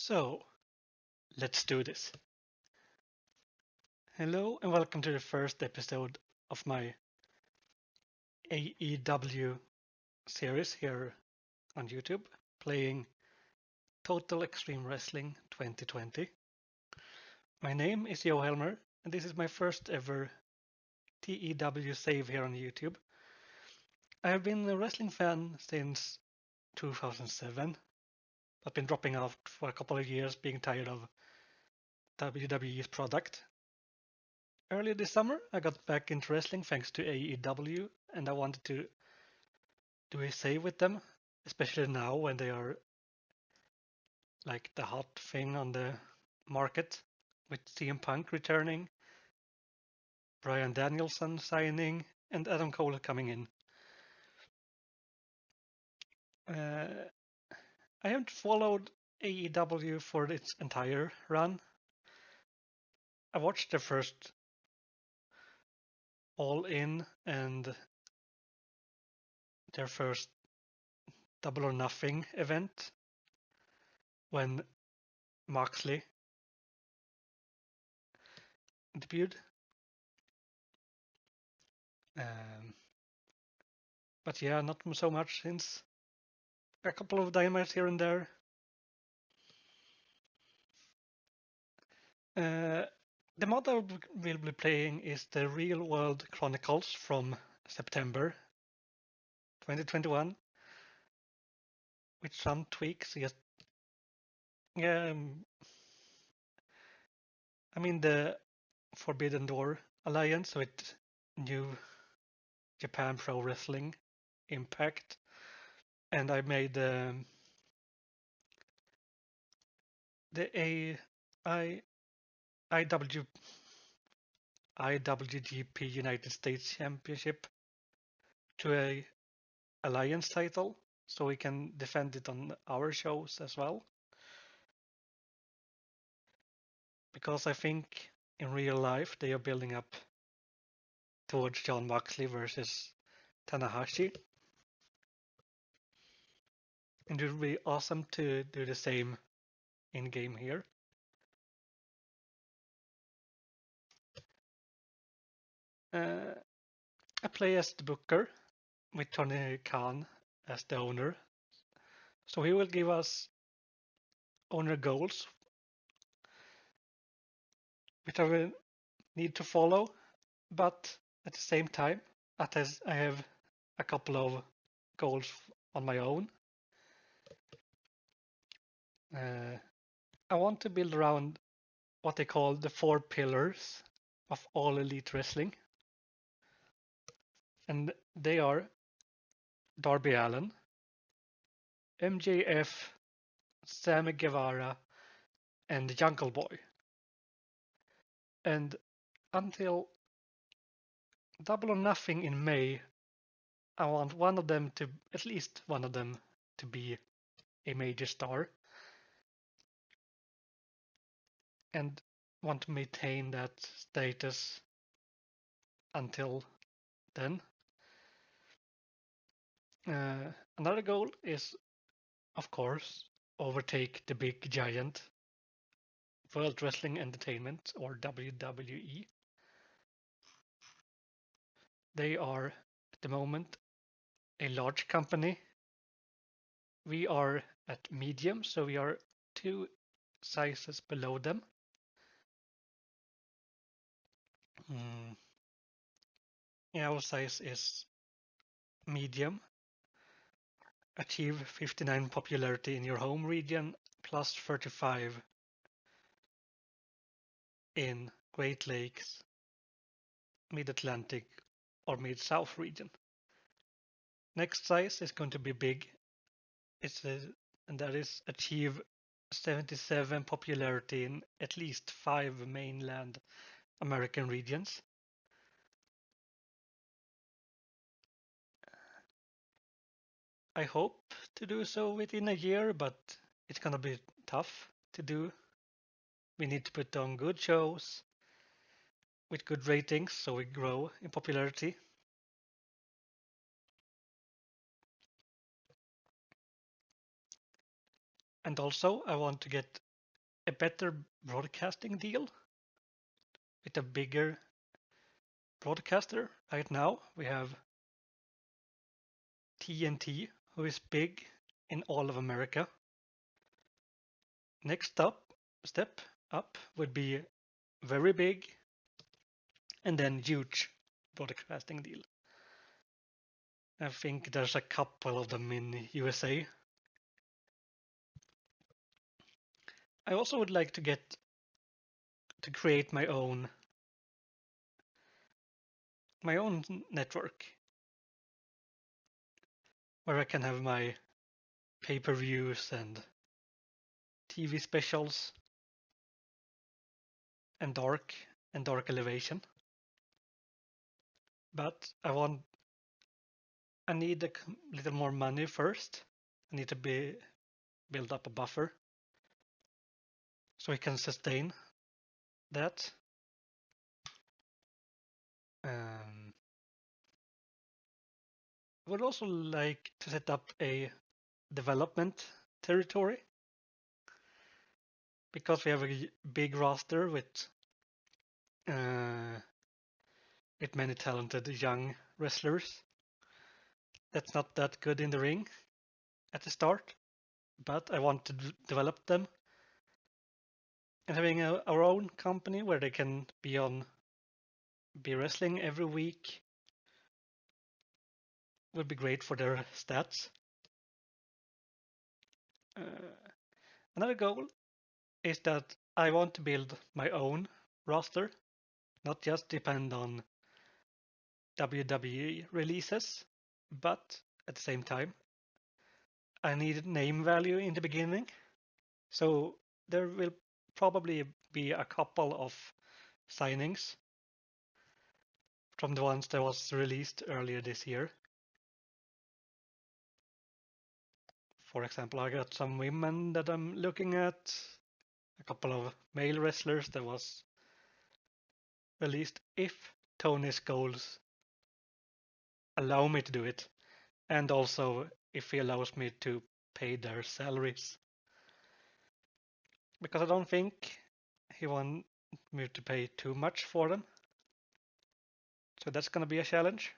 So, let's do this. Hello and welcome to the first episode of my AEW series here on YouTube, playing Total Extreme Wrestling 2020. My name is Joe Helmer, and this is my first ever TEW save here on YouTube. I have been a wrestling fan since 2007, but been dropping out for a couple of years, being tired of WWE's product. Earlier this summer, I got back into wrestling thanks to AEW, and I wanted to do a save with them, especially now when they are like the hot thing on the market with CM Punk returning, Bryan Danielson signing, and Adam Cole coming in. I haven't followed AEW for its entire run. I watched the first All In and their first Double or Nothing event when Moxley debuted. But yeah, not so much since. A couple of dynamites here and there. The mod I will be playing is the Real World Chronicles from September 2021, with some tweaks. Yes, yeah, I mean the Forbidden Door alliance with New Japan Pro Wrestling Impact, and I made the IWGP United States Championship to a alliance title, so we can defend it on our shows as well. Because I think in real life they are building up towards Jon Moxley versus Tanahashi. And it would be awesome to do the same in game here. I play as the booker with Tony Khan as the owner. So he will give us owner goals, which I will need to follow, but at the same time, I have a couple of goals on my own. I want to build around what they call the 4 pillars of all elite wrestling. And they are Darby Allin, MJF, Sammy Guevara, and Jungle Boy. And until Double or Nothing in May, I want at least one of them to be a major star. And want to maintain that status until then. Another goal is, of course, overtake the big giant, World Wrestling Entertainment, or WWE. They are, at the moment, a large company. We are at medium, so we are 2 sizes below them. Yeah, our size is medium. Achieve 59 popularity in your home region, plus 35 in Great Lakes, Mid-Atlantic, or Mid-South region. Next size is going to be big. And that is achieve 77 popularity in at least 5 mainland American regions. I hope to do so within a year, but it's gonna be tough to do. We need to put on good shows with good ratings so we grow in popularity. And also, I want to get a better broadcasting deal with a bigger broadcaster. Right now, we have TNT, who is big in all of America. Next step up would be very big and then huge broadcasting deal. I think there's a couple of them in USA. I also would like to create my own network where I can have my pay-per-views and TV specials and dark elevation. But I need a little more money first. I need to build up a buffer so I can sustain that. I would also like to set up a development territory because we have a big roster uh, with many talented young wrestlers. That's not that good in the ring at the start, but I want to develop them. And having our own company where they can be wrestling every week would be great for their stats. Another goal is that I want to build my own roster, not just depend on WWE releases, but at the same time, I need name value in the beginning. So there will probably be a couple of signings from the ones that was released earlier this year. For example, I got some women that I'm looking at, a couple of male wrestlers that was released if Tony's goals allow me to do it, and also if he allows me to pay their salaries. Because I don't think he want me to pay too much for them. So that's going to be a challenge.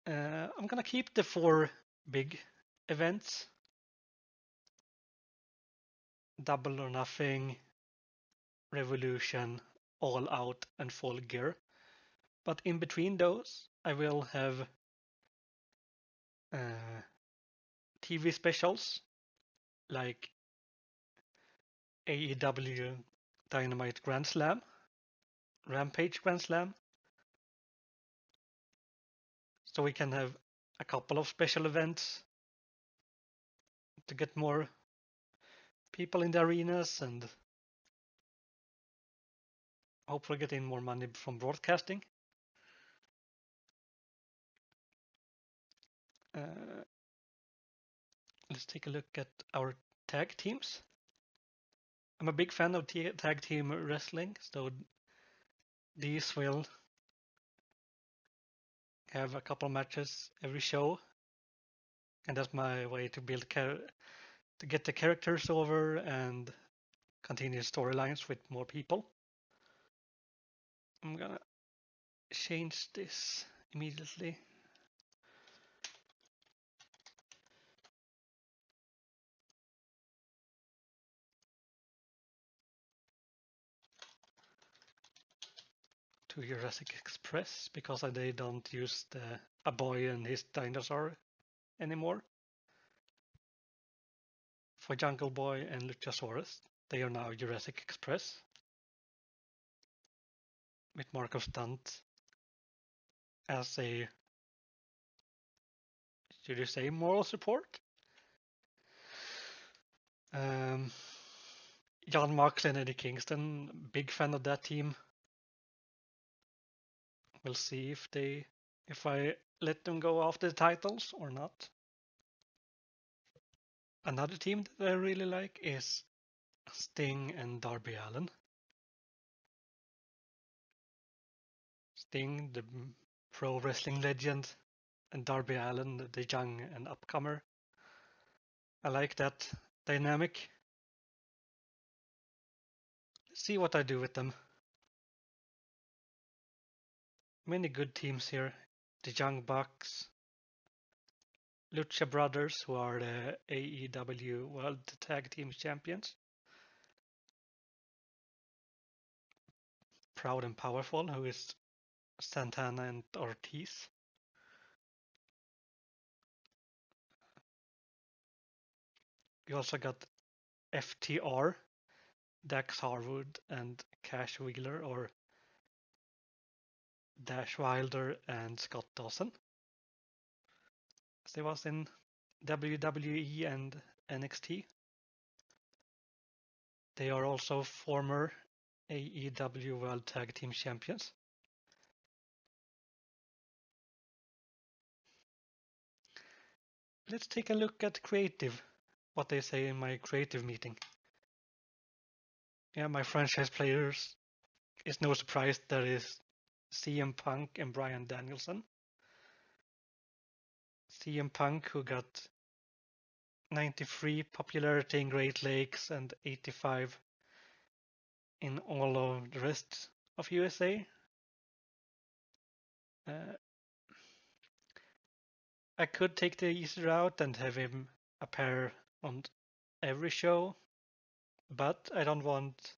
I'm going to keep the 4 big events. Double or Nothing, Revolution, All Out, and Full Gear. But in between those, I will have TV specials like AEW Dynamite Grand Slam, Rampage Grand Slam. So we can have a couple of special events to get more people in the arenas and hopefully get in more money from broadcasting. Let's take a look at our tag teams. I'm a big fan of tag team wrestling, so these will have a couple of matches every show, and that's my way to to get the characters over and continue storylines with more people. I'm gonna change this immediately. To Jurassic Express because they don't use a boy and his dinosaur anymore. For Jungle Boy and Luchasaurus, they are now Jurassic Express with Mark of Stunt as a, should you say, moral support? John Moxley and Eddie Kingston, big fan of that team. We'll see if I let them go after the titles or not. Another team that I really like is Sting and Darby Allin. Sting, the pro wrestling legend, and Darby Allin, the young and upcomer. I like that dynamic. Let's see what I do with them. Many good teams here. The Young Bucks, Lucha Brothers, who are the AEW World Tag Team Champions. Proud and Powerful, who is Santana and Ortiz. We also got FTR, Dax Harwood and Cash Wheeler, or Dash Wilder and Scott Dawson. As they was in WWE and NXT. They are also former AEW World Tag Team Champions. Let's take a look at creative, what they say in my creative meeting. Yeah, my franchise players is no surprise there is CM Punk and Bryan Danielson. CM Punk, who got 93 popularity in Great Lakes and 85 in all of the rest of USA. I could take the easy route and have him appear on every show, but I don't want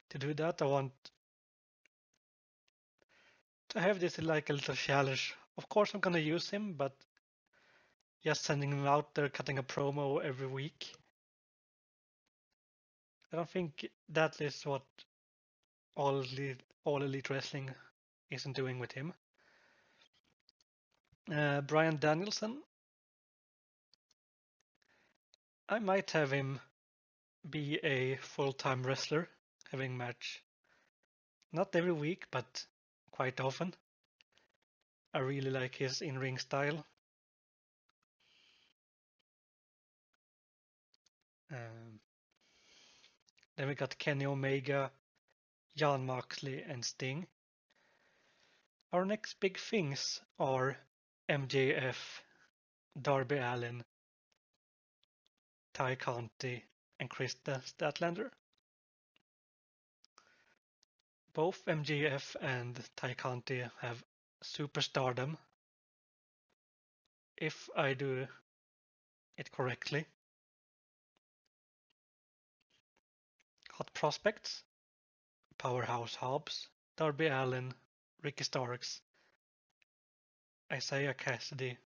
to do that. I want to have this like a little challenge. Of course, I'm gonna use him, but just sending him out there, cutting a promo every week. I don't think that is what all Elite Wrestling isn't doing with him. Bryan Danielson, I might have him be a full-time wrestler, having match not every week, but quite often. I really like his in-ring style. Um, then we got Kenny Omega, Jon Moxley, and Sting. Our next big things are MJF, Darby Allin, Ty Conti, and Chris Statlander. Both MJF and Ty Conti have superstardom, if I do it correctly. Hot prospects: Powerhouse Hobbs, Darby Allin, Ricky Starks, Isaiah Cassidy,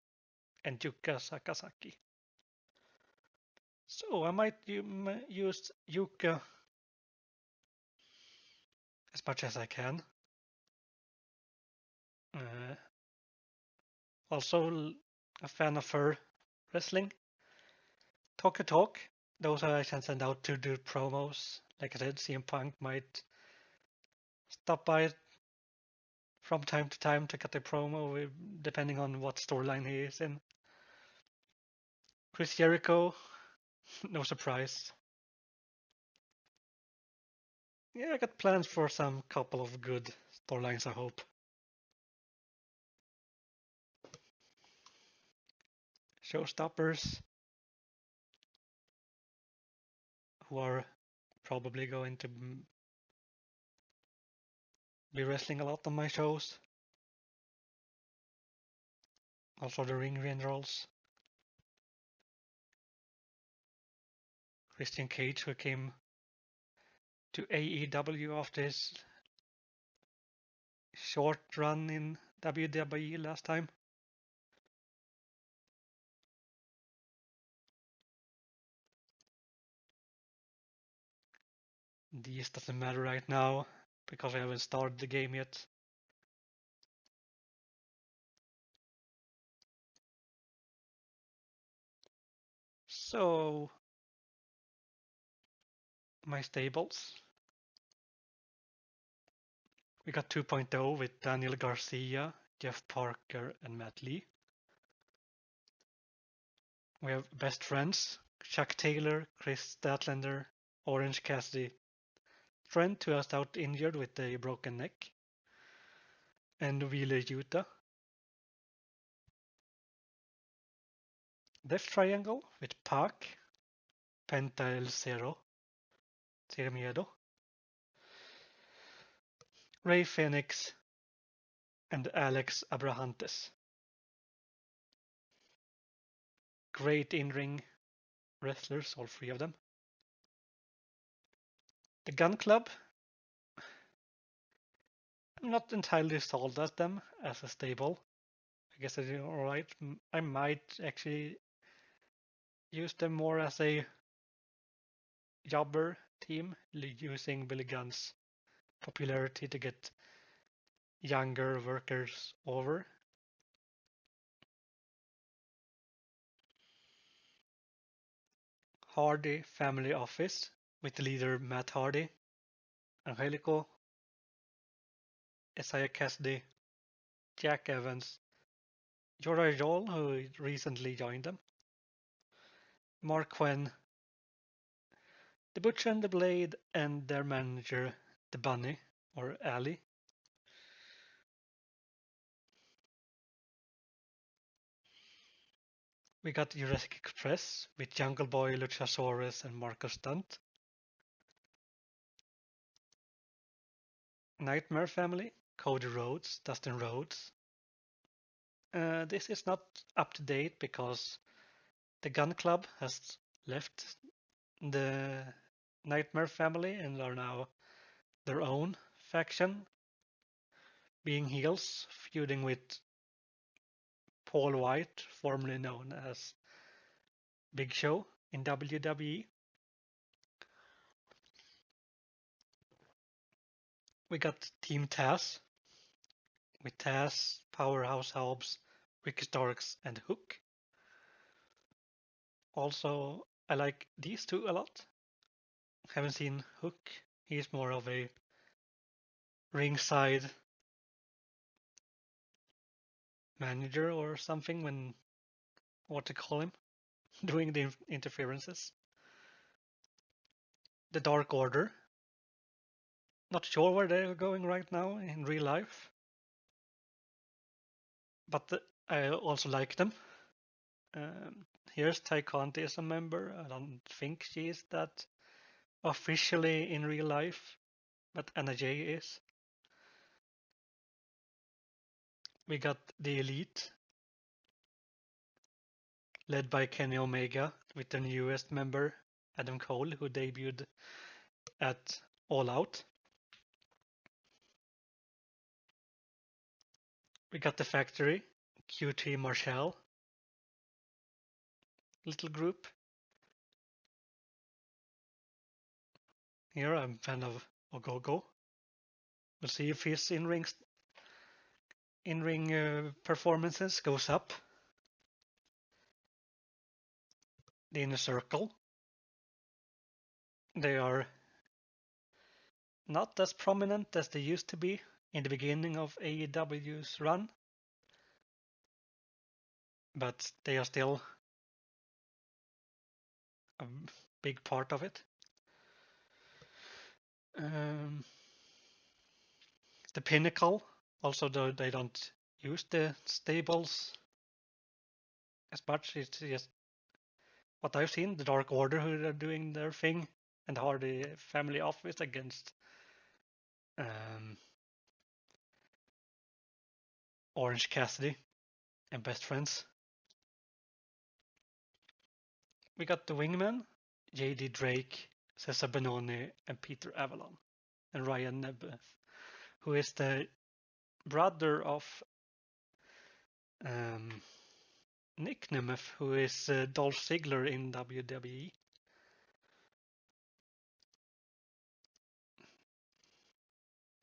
and Yuka Sakazaki. So I might use Yuka as much as I can. Also a fan of her wrestling. Talk, those I can send out to do promos. Like I said, CM Punk might stop by from time to time to cut a promo, depending on what storyline he is in. Chris Jericho, no surprise. Yeah, I got plans for some couple of good storylines, I hope. Showstoppers, who are probably going to be wrestling a lot on my shows. Also the ring generals. Christian Cage, who came to AEW after his short run in WWE last time. These doesn't matter right now because I haven't started the game yet. So, my stables. We got 2.0 with Daniel Garcia, Jeff Parker, and Matt Lee. We have Best Friends, Chuck Taylor, Chris Statlander, Orange Cassidy, Trent, who is out injured with a broken neck, and Wheeler Yuta. Death Triangle with Pac, Penta El Zero, Zero Miedo, Ray Phoenix, and Alex Abrahantes. Great in-ring wrestlers, all three of them. The Gun Club, I'm not entirely sold at them as a stable. I guess they're doing alright. I might actually use them more as a jobber team, using Billy Gunn's popularity to get younger workers over. Hardy Family Office with the leader Matt Hardy, Angelico, Isaiah Cassidy, Jack Evans, Jorah Joel, who recently joined them, Mark Quinn, the Butcher and the Blade, and their manager, the Bunny, or Ali. We got Jurassic Express with Jungle Boy, Luchasaurus, and Marcus Stunt. Nightmare Family, Cody Rhodes, Dustin Rhodes. This is not up to date because the Gun Club has left the Nightmare Family and are now their own faction, being heels, feuding with Paul White, formerly known as Big Show in WWE. We got Team Taz with Taz, Powerhouse Hobbs, Ricky Starks, and Hook. Also, I like these two a lot. Haven't seen Hook. He's more of a ringside manager or something, when what to call him, doing the interferences. The Dark Order. Not sure where they're going right now in real life, but I also like them. Here's Ty Conti as a member. I don't think she is that officially in real life, but Anna Jay is. We got the Elite, led by Kenny Omega, with the newest member, Adam Cole, who debuted at All Out. We got the Factory, QT Marshall, little group. Here I'm a fan of Ogogo. We'll see if his in-ring performances goes up. The Inner Circle. They are not as prominent as they used to be in the beginning of AEW's run, but they are still a big part of it. The Pinnacle, also though they don't use the stables as much, it's just what I've seen, the Dark Order who are doing their thing, and the Hardy Family Office against Orange Cassidy and Best Friends. We got the Wingmen, JD Drake, Cesar Benoni, and Peter Avalon, and Ryan Nemeth, who is the brother of Nick Nemeth, who is Dolph Ziggler in WWE.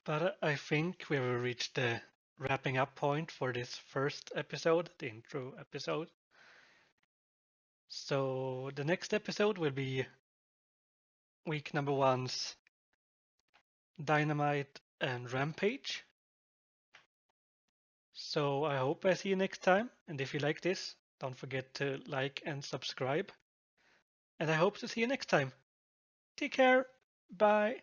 But I think we have reached the wrapping up point for this first episode, the intro episode. So the next episode will be week number 1's Dynamite and Rampage. So I hope I see you next time. And if you like this, don't forget to like and subscribe. And I hope to see you next time. Take care. Bye.